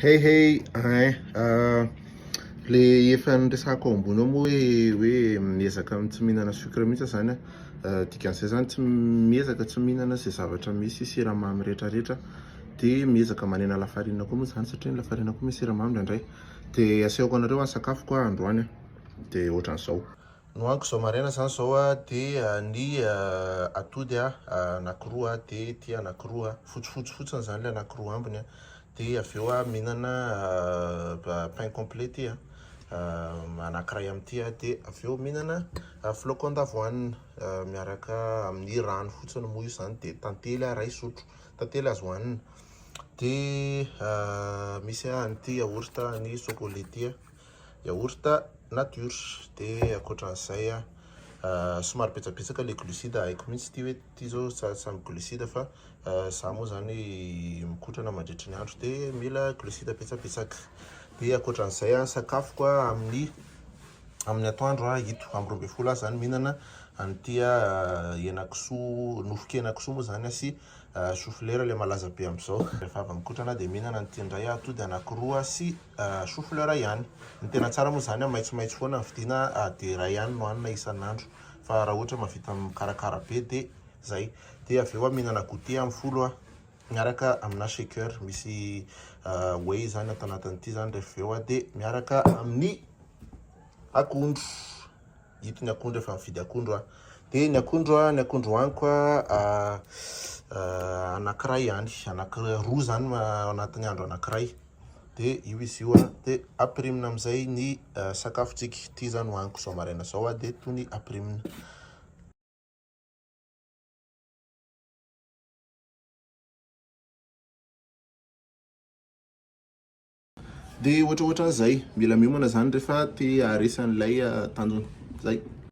Hey, le efa niresahako ambony ao moa hoe miezaka tsy mihinana sucre mihitsy zany dikan'izay zany tsy miezaka tsy mihinana zay zavatra misy siramamy rehetrarehetra, de miezaka manena lafarinina koa moa zany satria ny lafarinina koa misy siramamy indraindray. De asehoko anareo any sakafoko androany de ohatran'izao. Nohaniko zao maraina zany zao de ny atody anankiroa de ty anankiroa fotsifotsy zany le anankiroa ambiny de avy eo mihinana pain complet ty anankiray amin'ity de avy eo mihinana flocon d'avoine miaraka amin'ny rano fotsiny moa io zany de tantely ray sotro tantely azo hohanina. De misy an'ity yaourt ny chocolat ty yaourt nature. De ankoatran'izay somary betsabetsaka le glucide haiko mihitsy ty hoe ty zao samy glucide fa za moa zany mikotrana mandritry ny andro de mila glucide betsabetsaka. De ankoatran'izay sakafoko amin'ny atoandro ito amin'ny 12 zany mihinana an'ity henakisoa nofon-kenakisoa moa zany sy chou fleur le malaza be am'izao. Rehefa avy mikotrana de mihinana an'ity ndray atody anankiroa sy chou fleur ihany. Ny tena tsara moa zany maitsomaitso foana ny vidiana de ray ihany no hanina isan'andro fa raha ohatra mahavita mikarakara be de zay. De avy eo mihinana goûter amin'ny folo miaraka amina shaker misy whey zany atao anatin'ity zany rehefa eo de miaraka amin'ny akondro. Ito ny akondro efa mividy akondro de ny akondro hoaniko anankiray ihany, anankiroa zany anatin'ny andro anankiray de io izy io de aprimina amizay ny sakafontsika. Ty zany hoaniko zao maraina zao de toy ny aprimina. De ohatrohatran'izay mila miomana zany rehefa ty resan'ilay tanjona zay.